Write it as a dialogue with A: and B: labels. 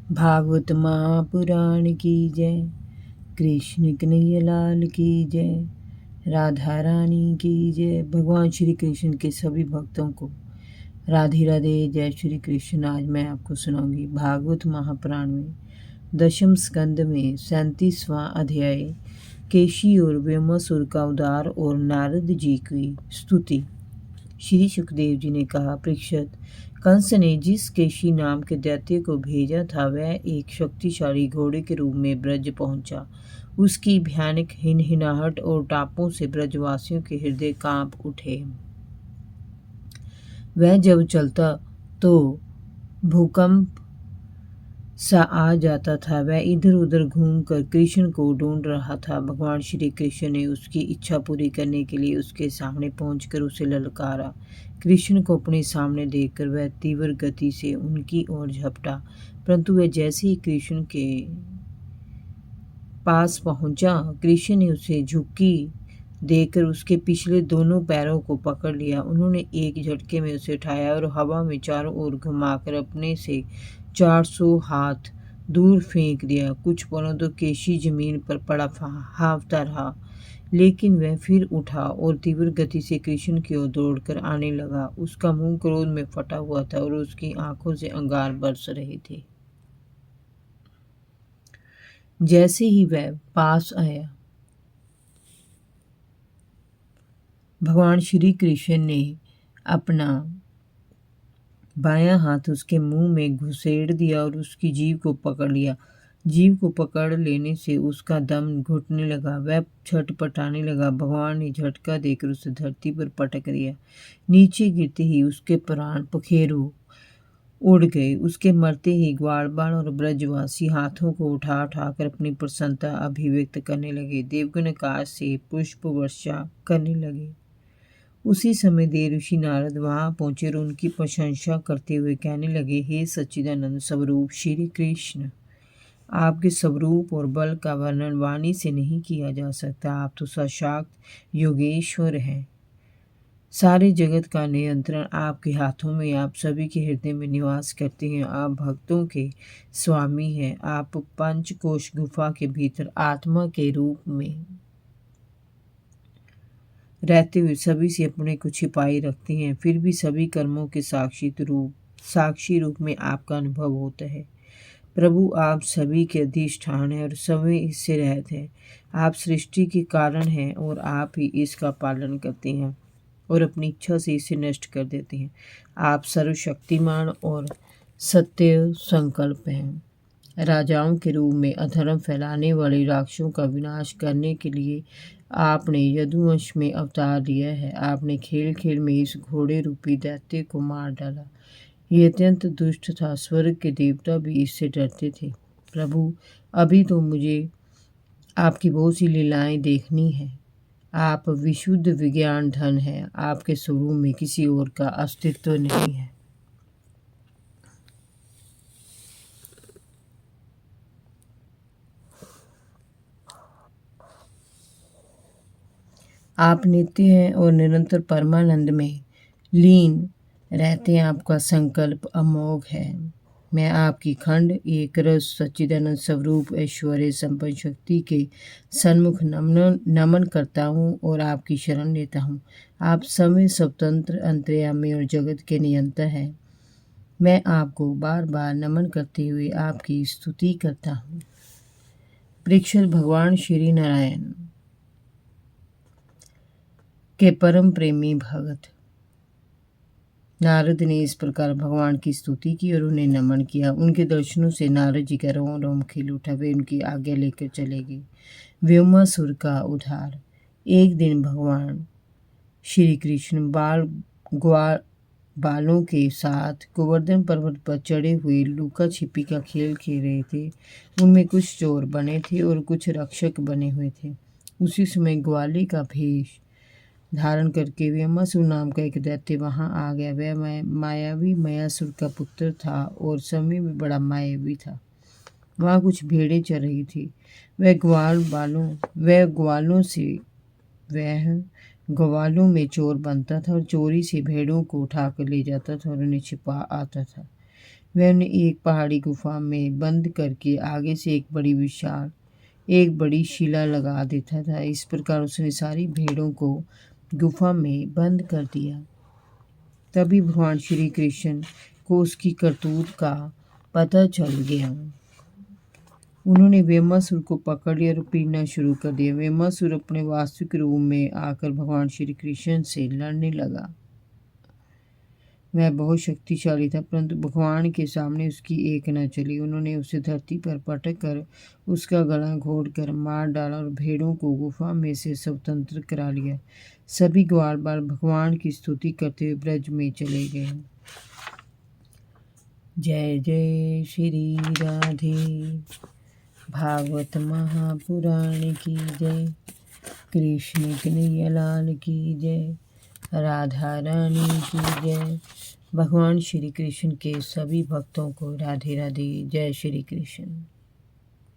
A: भागवत महापुराण की जय। कृष्ण कन्हैया लाल की जय। राधा रानी की जय। भगवान श्री कृष्ण के सभी भक्तों को राधे राधे, जय श्री कृष्ण। आज मैं आपको सुनाऊंगी भागवत महापुराण में दशम स्कंद में 37वां अध्याय केशी और व्योमासुर का उद्धार और नारद जी की स्तुति। श्री सुखदेव जी ने कहा, परीक्षित, कंस ने जिस केशी नाम के दैत्य को भेजा था वह एक शक्तिशाली घोड़े के रूप में ब्रज पहुंचा। उसकी भयानक हिनहिनाहट और टापों से ब्रजवासियों के हृदय कांप उठे। वह जब चलता तो भूकंप सा आ जाता था। वह इधर उधर घूमकर कृष्ण को ढूंढ रहा था। भगवान श्री कृष्ण ने उसकी इच्छा पूरी करने के लिए उसके सामने पहुंचकर उसे ललकारा। कृष्ण को अपने सामने देखकर वह तीव्र गति से उनकी ओर झपटा, परंतु वह जैसे ही कृष्ण के पास पहुंचा, कृष्ण ने उसे झुकी देकर उसके पिछले दोनों पैरों को पकड़ लिया। उन्होंने एक झटके में उसे उठाया और हवा में चारों ओर घुमाकर अपने से 400 हाथ दूर फेंक दिया। कुछ पलों तो केशी जमीन पर पड़ा हांफता रहा, लेकिन वह फिर उठा और तीव्र गति से कृष्ण की ओर दौड़कर आने लगा। उसका मुंह क्रोध में फटा हुआ था और उसकी आंखों से अंगार बरस रहे थे। जैसे ही वह पास आया, भगवान श्री कृष्ण ने अपना बायां हाथ उसके मुंह में घुसेड़ दिया और उसकी जीभ को पकड़ लिया। जीभ को पकड़ लेने से उसका दम घुटने लगा। वह छटपटाने लगा। भगवान ने झटका देकर उसे धरती पर पटक दिया। नीचे गिरते ही उसके प्राण पखेरु उड़ गए। उसके मरते ही ग्वालवाल और ब्रजवासी हाथों को उठा उठाकर अपनी प्रसन्नता अभिव्यक्त करने लगे। देवगण आकाश से पुष्प वर्षा करने लगे। उसी समय देवर्षि नारद वहां पहुंचे और उनकी प्रशंसा करते हुए कहने लगे, हे सच्चिदानंद स्वरूप श्री कृष्ण, आपके स्वरूप और बल का वर्णन वाणी से नहीं किया जा सकता। आप तो साक्षात योगेश्वर हैं। सारे जगत का नियंत्रण आपके हाथों में। आप सभी के हृदय में निवास करते हैं। आप भक्तों के स्वामी हैं। आप पंचकोश गुफा के भीतर आत्मा के रूप में रहते हुए सभी से अपने को छिपाए रखते हैं। फिर भी सभी कर्मों के साक्षी रूप में आपका अनुभव होता है। प्रभु, आप सभी के अधिष्ठान हैं और सभी इससे रहते हैं। आप सृष्टि के कारण हैं और आप ही इसका पालन करते हैं और अपनी इच्छा से इसे नष्ट कर देते हैं। आप सर्वशक्तिमान और सत्य संकल्प हैं। राजाओं के रूप में अधर्म फैलाने वाले राक्षसों का विनाश करने के लिए आपने यदुवंश में अवतार लिया है। आपने खेल खेल में इस घोड़े रूपी दैत्य को मार डाला। ये अत्यंत दुष्ट था। स्वर्ग के देवता भी इससे डरते थे। प्रभु, अभी तो मुझे आपकी बहुत सी लीलाएं देखनी है। आप विशुद्ध विज्ञान धन हैं। आपके स्वरूप में किसी और का अस्तित्व नहीं है। आप नित्य हैं और निरंतर परमानंद में लीन रहते हैं। आपका संकल्प अमोघ है। मैं आपकी खंड एक रस सच्चिदानंद स्वरूप ऐश्वर्य संपन्न शक्ति के सन्मुख नमन करता हूँ और आपकी शरण लेता हूँ। आप समय स्वतंत्र अंतर्यामी और जगत के नियंता हैं। मैं आपको बार बार नमन करते हुए आपकी स्तुति करता हूँ। परीक्षित, भगवान श्री नारायण के परम प्रेमी भगत नारद ने इस प्रकार भगवान की स्तुति की और उन्हें नमन किया। उनके दर्शनों से नारद जी का रोम रोम खिल उठा। वे उनकी आज्ञा लेकर चले गए। व्योमासुर का उद्धार। एक दिन भगवान श्री कृष्ण बालों के साथ गोवर्धन पर्वत पर चढ़े हुए लुका छिपी का खेल खेल रहे थे। उनमें कुछ चोर बने थे और कुछ रक्षक बने हुए थे। उसी समय ग्वाली का भेष धारण करके व्योमासुर नाम का एक दैत्य वहां आ गया। वह मायावी मयासुर का पुत्र था और समय में बड़ा मायावी था। वहां कुछ भेड़ें चर रही थी। वह ग्वालों में चोर बनता था और चोरी से भेड़ों को उठाकर ले जाता था और उन्हें छिपा आता था। वह उन्हें एक पहाड़ी गुफा में बंद करके आगे से एक बड़ी शिला लगा देता था। इस प्रकार उसने सारी भेड़ों को गुफा में बंद कर दिया। तभी भगवान श्री कृष्ण को उसकी करतूत का पता चल गया। उन्होंने वेमासुर को पकड़ लिया और पीटना शुरू कर दिया। वेमासुर अपने वास्तविक रूप में आकर भगवान श्री कृष्ण से लड़ने लगा। वह बहुत शक्तिशाली था, परंतु भगवान के सामने उसकी एक न चली। उन्होंने उसे धरती पर पटक कर उसका गला घोट कर मार डाला और भेड़ों को गुफा में से स्वतंत्र करा लिया। सभी ग्वाल बाल भगवान की स्तुति करते हुए ब्रज में चले गए। जय जय श्री राधे। भागवत महापुराण की जय। कृष्ण कन्हैया लाल की जय। राधा रानी की जय। भगवान श्री कृष्ण के सभी भक्तों को राधे राधे। जय श्री कृष्ण।